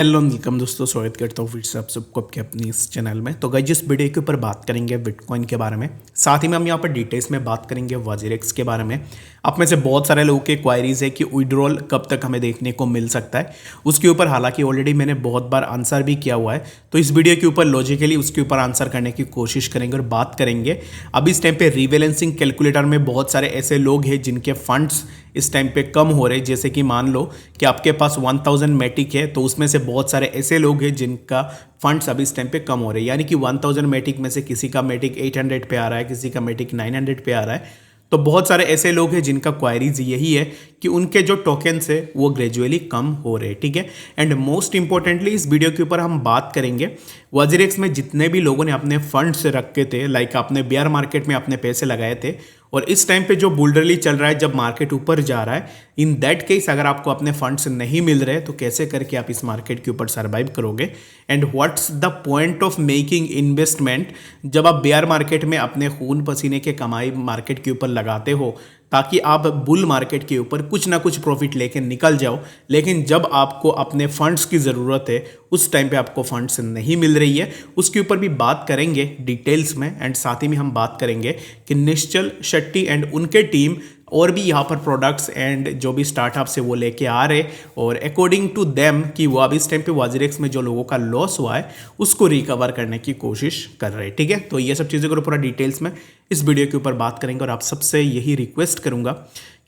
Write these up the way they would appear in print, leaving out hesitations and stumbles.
Hello welcome दोस्तों, स्वागत करता हूँ फिर से आप सबको आपके अपनी इस चैनल में। तो गाइस जिस वीडियो के ऊपर बात करेंगे बिटकॉइन के बारे में, साथ ही में हम यहाँ पर डिटेल्स में बात करेंगे वाजिरेक्स के बारे में। आप में से बहुत सारे लोगों के क्वायरीज है कि विड्रॉल कब तक हमें देखने को मिल सकता है, उसके ऊपर हालांकि ऑलरेडी मैंने बहुत बार आंसर भी किया हुआ है। तो इस वीडियो के ऊपर लॉजिकली उसके ऊपर आंसर करने की कोशिश करेंगे और बात करेंगे। अभी इस टाइम पे रीबैलेंसिंग कैलकुलेटर में बहुत सारे ऐसे लोग हैं जिनके फंड्स इस टाइम पे कम हो रहे, जैसे कि मान लो कि आपके पास 1000 मैटिक है, तो उसमें से बहुत सारे ऐसे लोग हैं जिनका फंड्स अभी इस टाइम पे कम हो रहे हैं। यानी कि 1000 मैटिक में से किसी का मैटिक 800 पे आ रहा है, किसी का मैटिक 900 पे आ रहा है। तो बहुत सारे ऐसे लोग हैं जिनका क्वायरीज यही है कि उनके जो टोकन्स है वो ग्रेजुअली कम हो रहे हैं, ठीक है। एंड मोस्ट इंपॉर्टेंटली इस वीडियो के ऊपर हम बात करेंगे वाजिरेक्स में जितने भी लोगों ने अपने फंड्स रखे थे, लाइक आपने बेयर मार्केट में अपने पैसे लगाए थे और इस टाइम पे जो बुल रैली चल रहा है, जब मार्केट ऊपर जा रहा है, इन दैट केस अगर आपको अपने फंड्स नहीं मिल रहे तो कैसे करके आप इस मार्केट के ऊपर सर्वाइव करोगे। And what's the point of making investment जब आप बेयर मार्केट में अपने खून पसीने के कमाई मार्केट के ऊपर लगाते हो, ताकि आप बुल मार्केट के ऊपर कुछ ना कुछ प्रॉफिट लेके निकल जाओ। लेकिन जब आपको अपने फंड्स की ज़रूरत है उस टाइम पे आपको फंड्स नहीं मिल रही है, उसके ऊपर भी बात करेंगे डिटेल्स में। एंड साथ ही में हम बात करेंगे कि निश्चल शेट्टी एंड उनके टीम और भी यहाँ पर प्रोडक्ट्स एंड जो भी स्टार्टअप्स है वो लेके आ रहे, और अकॉर्डिंग टू देम कि वो अभी इस टाइम पे वाजिरेक्स में जो लोगों का लॉस हुआ है उसको रिकवर करने की कोशिश कर रहे हैं, ठीक है। तो ये सब चीज़ों को पूरा डिटेल्स में इस वीडियो के ऊपर बात करेंगे और आप सबसे यही रिक्वेस्ट करूंगा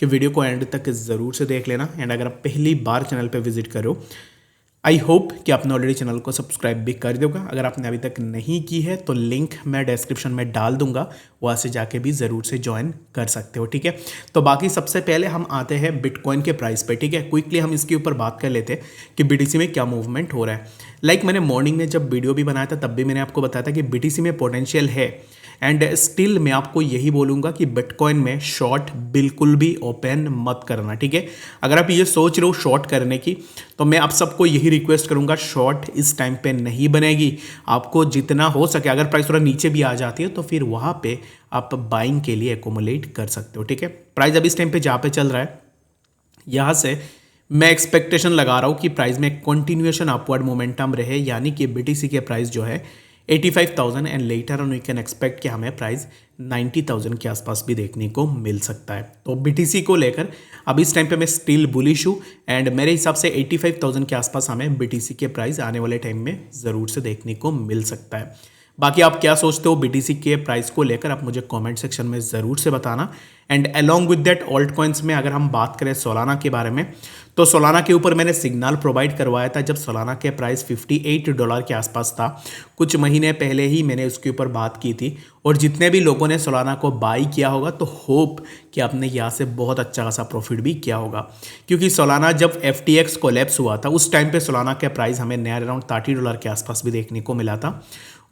कि वीडियो को एंड तक ज़रूर से देख लेना। एंड अगर आप पहली बार चैनल पर विजिट करो, आई होप कि आपने ऑलरेडी चैनल को सब्सक्राइब भी कर दोगा। अगर आपने अभी तक नहीं की है तो लिंक मैं डिस्क्रिप्शन में डाल दूंगा, वहाँ से जाके भी ज़रूर से ज्वाइन कर सकते हो, ठीक है। तो बाकी सबसे पहले हम आते हैं बिटकॉइन के प्राइस पे, ठीक है। क्विकली हम इसके ऊपर बात कर लेते हैं कि बीटीसी में क्या मूवमेंट हो रहा है। लाइक मैंने मॉर्निंग में जब वीडियो भी बनाया था तब भी मैंने आपको बताया था कि बीटीसी में पोटेंशियल है। एंड स्टिल मैं आपको यही बोलूँगा कि बिटकॉइन में शॉर्ट बिल्कुल भी ओपन मत करना, ठीक है। अगर आप ये सोच रहे हो शॉर्ट करने की, तो मैं आप सबको यही रिक्वेस्ट करूँगा, शॉर्ट इस टाइम पे नहीं बनेगी। आपको जितना हो सके, अगर प्राइस थोड़ा नीचे भी आ जाती है तो फिर वहाँ पे आप बाइंग के लिए एकोमोलेट कर सकते हो, ठीक है। प्राइस अभी इस टाइम पे जहाँ पे चल रहा है, यहाँ से मैं एक्सपेक्टेशन लगा रहा हूँ कि प्राइस में कंटिन्यूएशन अपवर्ड मोमेंटम रहे, यानी कि बीटीसी के प्राइस जो है 85,000 and later on we can expect कि हमें प्राइस 90,000 के आसपास भी देखने को मिल सकता है। तो बीटीसी को लेकर अभी इस टाइम पे मैं स्टिल बुलिश हूँ एंड मेरे हिसाब से 85,000 के आसपास हमें बीटीसी के प्राइस आने वाले टाइम में ज़रूर से देखने को मिल सकता है। बाकी आप क्या सोचते हो बीटीसी के प्राइस को लेकर, आप मुझे कमेंट सेक्शन में ज़रूर से बताना। And along with that alt coins में अगर हम बात करें सोलाना के बारे में, तो सोलाना के ऊपर मैंने सिग्नल प्रोवाइड करवाया था जब सोलाना के प्राइस $58 के आसपास था। कुछ महीने पहले ही मैंने उसके ऊपर बात की थी, और जितने भी लोगों ने सोलाना को बाई किया होगा तो होप कि आपने यहाँ से बहुत अच्छा खासा प्रॉफिट भी किया होगा। क्योंकि सोलाना जब FTX कोलैप्स हुआ था उस टाइम पे सोलाना के प्राइस हमें नियर अराउंड $30 के आसपास भी देखने को मिला था।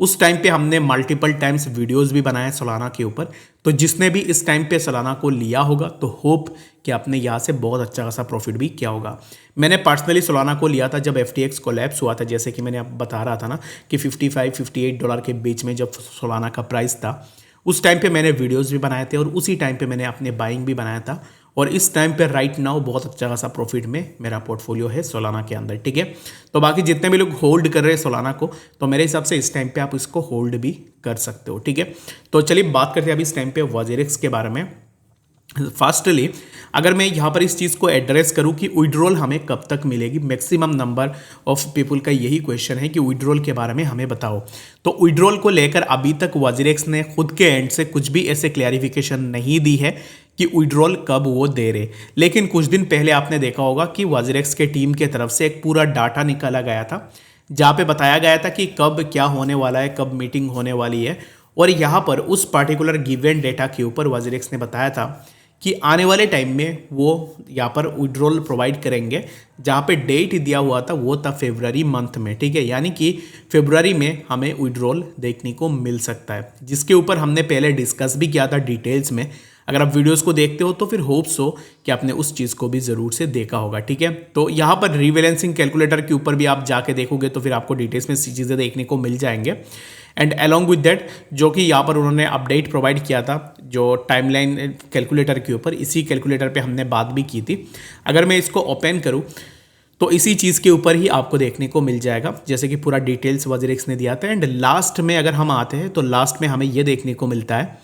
उस टाइम पे हमने मल्टीपल टाइम्स वीडियोस भी बनाए सोलाना के ऊपर। तो जिसने भी इस टाइम पे सोलाना को लिया होगा तो होप कि आपने यहाँ से बहुत अच्छा खासा प्रॉफिट भी किया होगा। मैंने पर्सनली सोलाना को लिया था जब FTX कोलैप्स हुआ था, जैसे कि मैंने आप बता रहा था ना कि $55-58 के बीच में जब सोलाना का प्राइस था, उस टाइम पे मैंने वीडियोस भी बनाए थे और उसी टाइम पे मैंने अपने बाइंग भी बनाया था। और इस टाइम पे राइट नाउ बहुत अच्छा खासा प्रॉफिट में मेरा पोर्टफोलियो है सोलाना के अंदर, ठीक है। तो बाकी जितने भी लोग होल्ड कर रहे हैं सोलाना को, तो मेरे हिसाब से इस टाइम पे आप इसको होल्ड भी कर सकते हो, ठीक है। तो चलिए बात करते हैं अभी इस टाइम पे वाजिरेक्स के बारे में। फास्टली अगर मैं यहाँ पर इस चीज़ को एड्रेस करूँ कि विड्रॉल हमें कब तक मिलेगी, मैक्सिमम नंबर ऑफ पीपल का यही क्वेश्चन है कि विड्रॉल के बारे में हमें बताओ। तो विड्रॉल को लेकर अभी तक वाजिरेक्स ने खुद के एंड से कुछ भी ऐसे क्लैरिफिकेशन नहीं दी है कि विड्रॉल कब वो दे रहे। लेकिन कुछ दिन पहले आपने देखा होगा कि वाजिरेक्स के टीम के तरफ से एक पूरा डाटा निकाला गया था, जहाँ पे बताया गया था कि कब क्या होने वाला है, कब मीटिंग होने वाली है। और यहाँ पर उस पर्टिकुलर गिवन डेटा के ऊपर वाजिरेक्स ने बताया था कि आने वाले टाइम में वो यहाँ पर विड्रॉल प्रोवाइड करेंगे। जहाँ पे डेट दिया हुआ था वो था फरवरी मंथ में, ठीक है। यानी कि फरवरी में हमें विड्रॉल देखने को मिल सकता है, जिसके ऊपर हमने पहले डिस्कस भी किया था डिटेल्स में। अगर आप वीडियोस को देखते हो तो फिर होप्स हो कि आपने उस चीज़ को भी ज़रूर से देखा होगा, ठीक है। तो यहाँ पर रीबैलेंसिंग कैलकुलेटर के ऊपर भी आप जाके देखोगे तो फिर आपको डिटेल्स में चीज़ें देखने को मिल जाएंगे। एंड अलॉन्ग विद दैट जो कि यहाँ पर उन्होंने अपडेट प्रोवाइड किया था जो टाइमलाइन कैलकुलेटर के ऊपर, इसी कैलकुलेटर पे हमने बात भी की थी। अगर मैं इसको ओपन करूँ तो इसी चीज़ के ऊपर ही आपको देखने को मिल जाएगा, जैसे कि पूरा डिटेल्स वजीरेक्स ने दिया था। एंड लास्ट में अगर हम आते हैं तो लास्ट में हमें ये देखने को मिलता है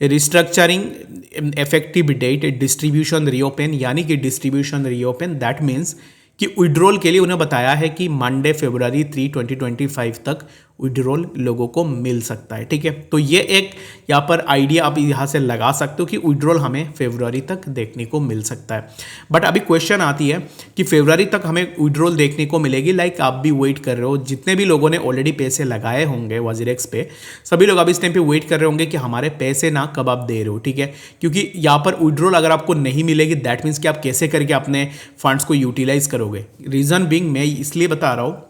restructuring effective date distribution reopen, यानी कि डिस्ट्रीब्यूशन रीओपन दैट मीन्स कि विड्रॉल के लिए उन्हें बताया है कि मंडे फरवरी 3, 2025 तक विड्रॉल लोगों को मिल सकता है। ठीक है, तो ये एक यहाँ पर आइडिया आप यहाँ से लगा सकते हो कि विड्रॉल हमें फरवरी तक देखने को मिल सकता है। बट अभी क्वेश्चन आती है कि फरवरी तक हमें विड्रॉल देखने को मिलेगी, लाइक आप भी वेट कर रहे हो, जितने भी लोगों ने ऑलरेडी पैसे लगाए होंगे वजीरेक्स पे, सभी लोग अभी इस टाइम पे वेट कर रहे होंगे कि हमारे पैसे ना कब आप दे रहे हो। ठीक है, क्योंकि यहाँ पर विड्रॉल अगर आपको नहीं मिलेगी दैट मीन्स कि आप कैसे करके अपने फंड्स को यूटिलाइज करोगे। रीजन बिंग मैं इसलिए बता रहा हूँ,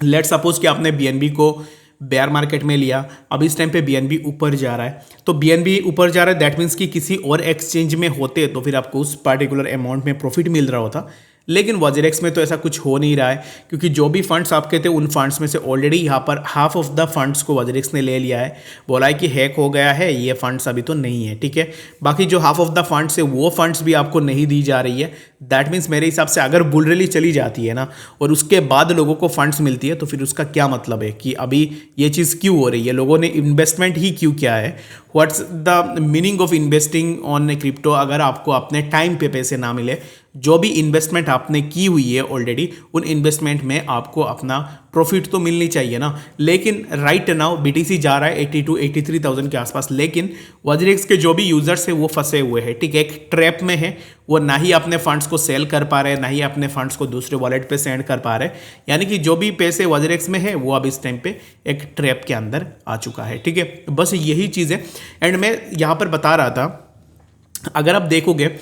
लेट सपोज कि आपने बीएनबी को बेयर मार्केट में लिया, अब इस टाइम पे बीएनबी ऊपर जा रहा है, तो बीएनबी ऊपर जा रहा है दैट मीन्स कि किसी और एक्सचेंज में होते तो फिर आपको उस पर्टिकुलर अमाउंट में प्रॉफिट मिल रहा होता, लेकिन वजीरेक्स में तो ऐसा कुछ हो नहीं रहा है, क्योंकि जो भी फंड्स आपके थे उन फंड्स में से ऑलरेडी यहाँ पर हाफ ऑफ द फंड्स को वजीरेक्स ने ले लिया है, बोला है कि हैक हो गया है, ये फंड्स अभी तो नहीं है। ठीक है, बाकी जो हाफ ऑफ द फंड्स है वो फंड्स भी आपको नहीं दी जा रही है। दैट मीन्स मेरे हिसाब से अगर बुल रैली चली जाती है ना और उसके बाद लोगों को फंड्स मिलती है तो फिर उसका क्या मतलब है कि अभी ये चीज़ क्यों हो रही है, लोगों ने इन्वेस्टमेंट ही क्यों किया है, what's the meaning of investing on crypto अगर आपको अपने टाइम पे पैसे ना मिले। जो भी इन्वेस्टमेंट आपने की हुई है ऑलरेडी उन इन्वेस्टमेंट में आपको अपना प्रॉफिट तो मिलनी चाहिए ना। लेकिन राइट नाउ बीटीसी जा रहा है 82 83,000 के आसपास, लेकिन वजीरेक्स के जो भी यूजर्स है वो फंसे हुए हैं। ठीक है, एक ट्रैप में है, वो ना ही अपने फंड्स को सेल कर पा रहे हैं, ना ही अपने फंड्स को दूसरे वॉलेट पे सेंड कर पा रहे हैं, यानी कि जो भी पैसे वजीरेक्स में है वो अब इस टाइम पे एक ट्रैप के अंदर आ चुका है। ठीक है, बस यही चीज़ है। एंड मैं यहाँ पर बता रहा था, अगर आप देखोगे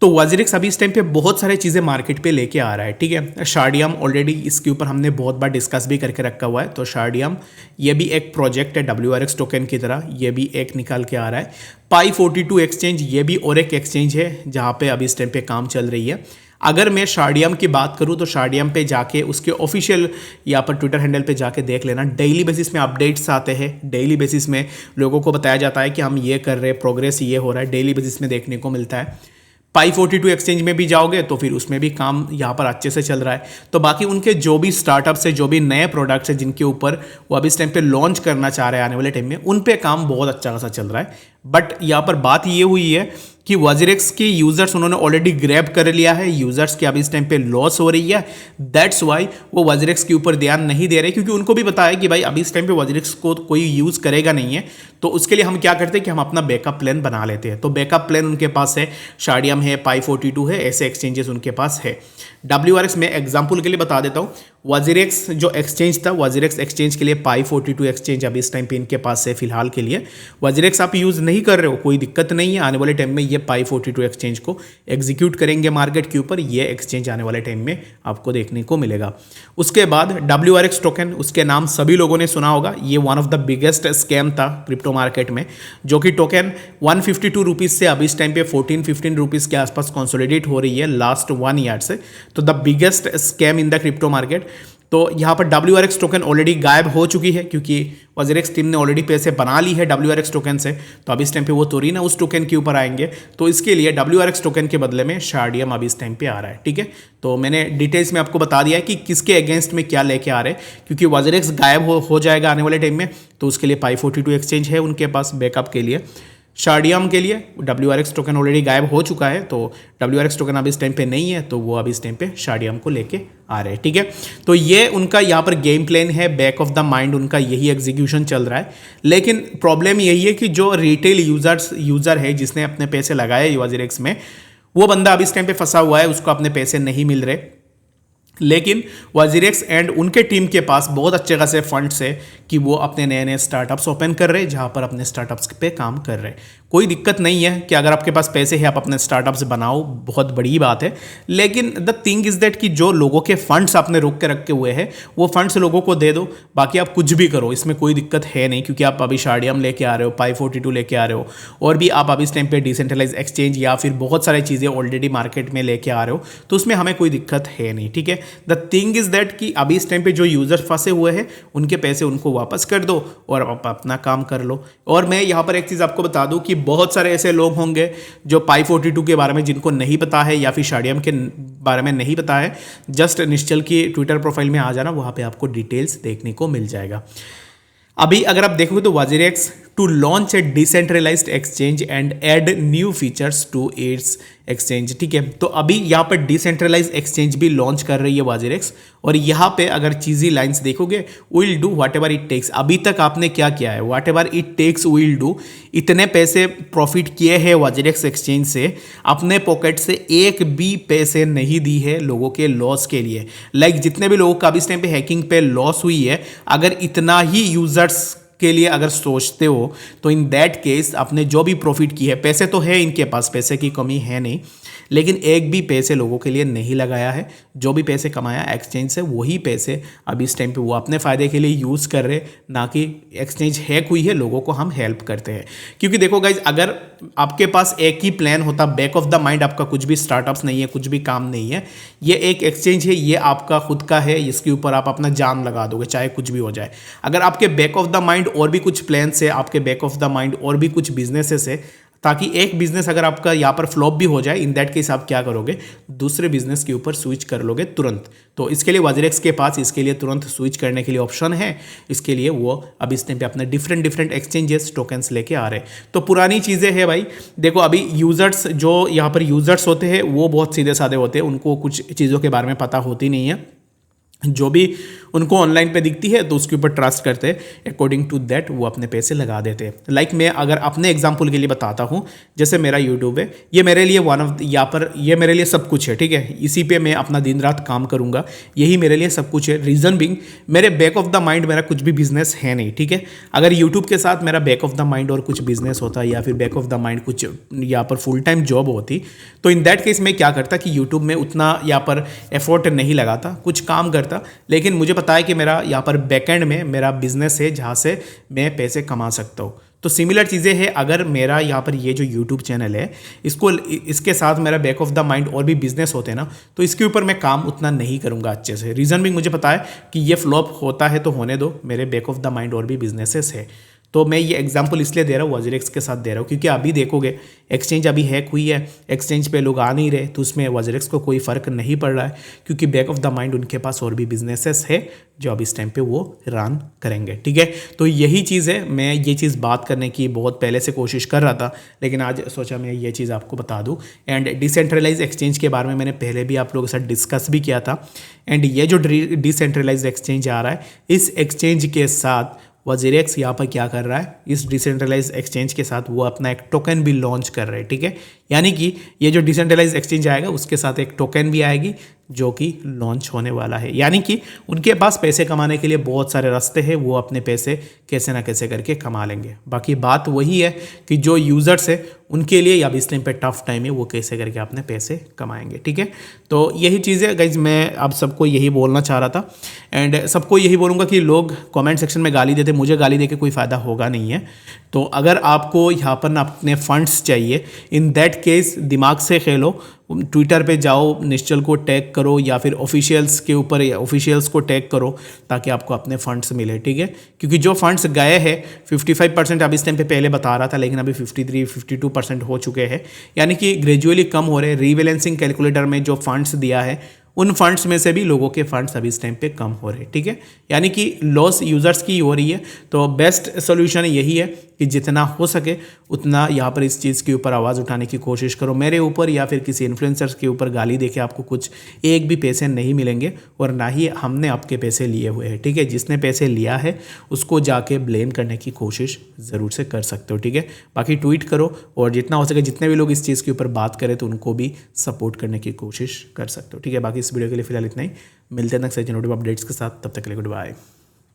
तो वजीरेक्स अभी इस टाइम पे बहुत सारे चीज़ें मार्केट पे लेके आ रहा है। ठीक है, शार्डियम ऑलरेडी इसके ऊपर हमने बहुत बार डिस्कस भी करके रखा हुआ है, तो शार्डियम ये भी एक प्रोजेक्ट है WRX टोकन की तरह, ये भी एक निकाल के आ रहा है। पाई 42 एक्सचेंज ये भी और एक एक्सचेंज है जहाँ पे अभी इस टाइम पे काम चल रही है। अगर मैं शार्डियम की बात करूं तो शार्डियम पे जाके उसके ऑफिशियल यहाँ पर ट्विटर हैंडल पे जाके देख लेना, डेली बेसिस में अपडेट्स आते हैं, डेली बेसिस में लोगों को बताया जाता है कि हम ये कर रहे हैं, प्रोग्रेस ये हो रहा है, डेली बेसिस में देखने को मिलता है। पाई 42 एक्सचेंज में भी जाओगे तो फिर उसमें भी काम यहाँ पर अच्छे से चल रहा है। तो बाकी उनके जो भी स्टार्टअप्स है, जो भी नए प्रोडक्ट्स है जिनके ऊपर वो अभी इस टाइम पे लॉन्च करना चाह रहे हैं आने वाले टाइम में, उन पे काम बहुत अच्छा खासा चल रहा है। बट यहाँ पर बात ये हुई है कि वजीरेक्स के यूजर्स उन्होंने ऑलरेडी ग्रैब कर लिया है, यूजर्स की अभी इस टाइम पे लॉस हो रही है, दैट्स वाई वो वजीरेक्स के ऊपर ध्यान नहीं दे रहे, क्योंकि उनको भी पता है कि भाई अभी इस टाइम पे वजीरेक्स को कोई यूज़ करेगा नहीं है। तो उसके लिए हम क्या करते हैं कि हम अपना बैकअप प्लान बना लेते हैं। तो बैकअप प्लान उनके पास है, शार्डियम है, पाई 42 है, ऐसे एक्सचेंजेस उनके पास है। WRX में एग्जाम्पल के लिए बता देता हूँ, वजीरेक्स जो एक्सचेंज था, वजीरेक्स एक्सचेंज के लिए पाई 42 एक्सचेंज अभी इस टाइम पे इनके पास है फिलहाल के लिए। वजीरेक्स आप यूज़ नहीं कर रहे हो, कोई दिक्कत नहीं है, आने वाले टाइम में ये पाई 42 एक्सचेंज को एग्जीक्यूट करेंगे मार्केट के ऊपर, ये एक्सचेंज आने वाले टाइम में आपको देखने को मिलेगा। उसके बाद WRX टोकन, उसके नाम सभी लोगों ने सुना होगा, ये one of the biggest scam था क्रिप्टो मार्केट में, जो कि टोकन 152 रुपीज़ से अभी इस टाइम पे 14-15 रुपीज़ के आसपास कंसोलिडेट हो रही है लास्ट 1 ईयर से। तो the biggest scam in the crypto market. तो यहाँ पर WRX टोकन ऑलरेडी गायब हो चुकी है, क्योंकि वजीरेक्स टीम ने ऑलरेडी पैसे बना ली है WRX टोकन से, तो अभी इस टाइम पे वो थोड़ी ना उस टोकन के ऊपर आएंगे। तो इसके लिए WRX टोकन के बदले में शार्डियम अभी इस टाइम पे आ रहा है। ठीक है, तो मैंने डिटेल्स में आपको बता दिया है कि किसके अगेंस्ट में क्या लेके आ रहे हैं, क्योंकि वजीरेक्स गायब हो जाएगा आने वाले टाइम में, तो उसके लिए पाई 42 एक्सचेंज है उनके पास बैकअप के लिए। शार्डियम के लिए WRX टोकन ऑलरेडी गायब हो चुका है, तो WRX टोकन अभी इस टाइम पे नहीं है, तो वो अभी इस टाइम पे शार्डियम को लेके आ रहे हैं। ठीक है, तो ये उनका यहाँ पर गेम प्लान है, बैक ऑफ द माइंड उनका यही एग्जीक्यूशन चल रहा है। लेकिन प्रॉब्लम यही है कि जो रिटेल यूज़र है जिसने अपने पैसे लगाए वजीरेक्स में, वो बंदा अभी इस टाइम पे फंसा हुआ है, उसको अपने पैसे नहीं मिल रहे। लेकिन वजीरेक्स एंड उनके टीम के पास बहुत अच्छे खासे फंड्स है कि वो अपने नए नए स्टार्टअप्स ओपन कर रहे हैं, जहाँ पर अपने स्टार्टअप्स पे काम कर रहे हैं। कोई दिक्कत नहीं है कि अगर आपके पास पैसे हैं आप अपने स्टार्टअप्स बनाओ, बहुत बड़ी बात है। लेकिन द थिंग इज दैट कि जो लोगों के फंड्स आपने रोक के रखे हुए हैं वो फंड्स लोगों को दे दो, बाकी आप कुछ भी करो, इसमें कोई दिक्कत है नहीं, क्योंकि आप अभी शार्डियम लेके आ रहे हो, पाई 42 लेके आ रहे हो, और भी आप अभी इस टाइम पे डिसेंट्रलाइज एक्सचेंज या फिर बहुत सारी चीज़ें ऑलरेडी मार्केट में लेके आ रहे हो, तो उसमें हमें कोई दिक्कत है नहीं। ठीक है, द थिंग इज दैट कि अभी इस टाइम पे जो यूजर फंसे हुए हैं उनके पैसे उनको वापस कर दो और आप अपना काम कर लो। और मैं यहाँ पर एक चीज़ आपको बता दूँ कि बहुत सारे ऐसे लोग होंगे जो पाई 42 के बारे में जिनको नहीं पता है या फिर शाडियम के बारे में नहीं पता है, जस्ट निश्चल की ट्विटर प्रोफाइल में आ जाना, वहाँ पे आपको डिटेल्स देखने को मिल जाएगा। अभी अगर आप देखोगे तो WazirX to launch a decentralised exchange and add new features to its exchange, ठीक है। तो अभी यहाँ पर डिसेंट्रलाइज्ड एक्सचेंज भी लॉन्च कर रही है वाजिरेक्स, और यहाँ पे अगर चीज़ी लाइंस देखोगे, will do whatever it takes. अभी तक आपने क्या किया है, whatever it takes will do. इतने पैसे प्रॉफिट किए हैं वाजिरेक्स एक्सचेंज से, अपने पॉकेट से एक भी पैसे नहीं दी है लोगों के लॉस के लिए। लाइक जितने भी लोगों का अभी इस टाइम पे हैकिंग पे लॉस हुई है, अगर इतना ही यूजर्स के लिए अगर सोचते हो तो इन दैट केस आपने जो भी प्रॉफिट की है, पैसे तो है इनके पास, पैसे की कमी है नहीं, लेकिन एक भी पैसे लोगों के लिए नहीं लगाया है। जो भी पैसे कमाया एक्सचेंज से, वही पैसे अभी इस टाइम पे वो अपने फ़ायदे के लिए यूज़ कर रहे, ना कि एक्सचेंज हैक हुई है, लोगों को हम हेल्प करते हैं। क्योंकि देखो गाइज, अगर आपके पास एक ही प्लान होता, बैक ऑफ द माइंड आपका कुछ भी स्टार्टअप्स नहीं है, कुछ भी काम नहीं है, ये एक एक्सचेंज है, ये आपका खुद का है, इसके ऊपर आप अपना जान लगा दोगे चाहे कुछ भी हो जाए। अगर आपके बैक ऑफ द माइंड और भी कुछ प्लान्स है, आपके बैक ऑफ द माइंड और भी कुछ बिजनेसेस है, ताकि एक बिजनेस अगर आपका यहाँ पर फ्लॉप भी हो जाए, इन दैट केस आप क्या करोगे, दूसरे बिजनेस के ऊपर स्विच कर लोगे तुरंत। तो इसके लिए वाजिरेक्स के पास इसके लिए तुरंत स्विच करने के लिए ऑप्शन है। इसके लिए वो अब इस टाइम पे अपने डिफरेंट एक्सचेंजेस टोकन्स लेके आ रहे हैं। तो पुरानी चीज़ें हैं भाई, देखो अभी यूजर्स जो यहाँ पर यूजर्स होते हैं वो बहुत सीधे साधे होते हैं, उनको कुछ चीज़ों के बारे में पता होती नहीं है, जो भी उनको ऑनलाइन पे दिखती है तो उसके ऊपर ट्रस्ट करते हैं, अकॉर्डिंग टू दैट वो अपने पैसे लगा देते हैं। लाइक मैं अगर अपने एग्जांपल के लिए बताता हूँ, जैसे मेरा यूट्यूब है, ये मेरे लिए वन ऑफ यहाँ पर ये मेरे लिए सब कुछ है, ठीक है। इसी पे मैं अपना दिन रात काम करूँगा, यही मेरे लिए सब कुछ है। रीज़न बिंग, मेरे बैक ऑफ द माइंड मेरा कुछ भी बिजनेस है नहीं, ठीक है। अगर यूट्यूब के साथ मेरा बैक ऑफ द माइंड और कुछ बिजनेस होता या फिर बैक ऑफ द माइंड कुछ यहाँ पर फुल टाइम जॉब होती, तो इन दैट केस मैं क्या करता कि यूट्यूब में उतना यहाँ पर एफर्ट नहीं लगाता, कुछ काम करता, लेकिन मुझे पता है कि मेरा यहाँ पर बैकएंड में मेरा बिजनेस है जहाँ से मैं पैसे कमा सकता हूँ। तो सिमिलर चीज़ें हैं, अगर मेरा यहाँ पर ये जो यूट्यूब चैनल है, इसके साथ मेरा बैक ऑफ द माइंड और भी बिजनेस होते हैं ना, तो इसके ऊपर मैं काम उतना नहीं करूँगा अच्छे से। रीज़न भी मुझे पता है कि ये फ्लॉप होता है तो होने दो, मेरे बैक ऑफ द माइंड और भी बिजनेसेस है। तो मैं ये एग्जांपल इसलिए दे रहा हूँ, वाजिरेक्स के साथ दे रहा हूँ, क्योंकि अभी देखोगे एक्सचेंज अभी हैक हुई है, एक्सचेंज पे लोग आ नहीं रहे, तो उसमें वाजिरेक्स को कोई फ़र्क नहीं पड़ रहा है, क्योंकि बैक ऑफ द माइंड उनके पास और भी बिजनेसेस है जो अब इस टाइम पे वो रन करेंगे, ठीक है। तो यही चीज़ है, मैं ये चीज़ बात करने की बहुत पहले से कोशिश कर रहा था, लेकिन आज सोचा मैं ये चीज़ आपको बता दूँ। एंड डिसेंट्रलाइज एक्सचेंज के बारे में मैंने पहले भी आप लोगों के साथ डिस्कस भी किया था। एंड ये जो डिसेंट्रलाइज एक्सचेंज आ रहा है, इस एक्सचेंज के साथ वाजिरेक्स यहाँ पर क्या कर रहा है, इस डिसेंट्रलाइज एक्सचेंज के साथ वो अपना एक टोकन भी लॉन्च कर रहे हैं, ठीक है। यानी कि ये जो डिसेंट्रलाइज एक्सचेंज आएगा उसके साथ एक टोकन भी आएगी जो कि लॉन्च होने वाला है। यानी कि उनके पास पैसे कमाने के लिए बहुत सारे रास्ते हैं, वो अपने पैसे कैसे ना कैसे करके कमा लेंगे। बाकी बात वही है कि जो यूज़र्स है उनके लिए अब इस टाइम पे टफ टाइम है, वो कैसे करके अपने पैसे कमाएंगे, ठीक है। तो यही चीज़ है गाइज, मैं अब सबको यही बोलना चाह रहा था। एंड सबको यही बोलूँगा कि लोग कमेंट सेक्शन में गाली देते, मुझे गाली देके कोई फ़ायदा होगा नहीं है। तो अगर आपको यहाँ पर ना अपने फंड्स चाहिए, इन दैट केस दिमाग से खेलो, ट्विटर पे जाओ, निश्चल को टैग करो या फिर ऑफिशियल्स के ऊपर ऑफिशियल्स को टैग करो, ताकि आपको अपने फंड्स मिले, ठीक है। क्योंकि जो फंड्स गए हैं 55% अब इस टाइम पे पहले बता रहा था, लेकिन अभी 53-52% हो चुके हैं, यानी कि ग्रेजुअली कम हो रहे हैं। रीबैलेंसिंग कैलकुलेटर में जो फंड्स दिया है, उन फंड्स में से भी लोगों के फंड्स अभी इस टाइम पे कम हो रहे हैं, ठीक है। यानी कि लॉस यूज़र्स की हो रही है। तो बेस्ट सोल्यूशन यही है कि जितना हो सके उतना यहाँ पर इस चीज़ के ऊपर आवाज़ उठाने की कोशिश करो। मेरे ऊपर या फिर किसी इन्फ्लुएंसर्स के ऊपर गाली देके आपको कुछ एक भी पैसे नहीं मिलेंगे, और ना ही हमने आपके पैसे लिए हुए हैं, ठीक है। जिसने पैसे लिया है उसको जाके ब्लेम करने की कोशिश ज़रूर से कर सकते हो, ठीक है। बाकी ट्वीट करो, और जितना हो सके जितने भी लोग इस चीज़ के ऊपर बात करें तो उनको भी सपोर्ट करने की कोशिश कर सकते हो, ठीक है। बाकी इस वीडियो के लिए फिलहाल इतना ही, मिलते हैं नेक्स्ट नोटिव अपडेट्स के साथ, तब तक के लिए गुड बाय।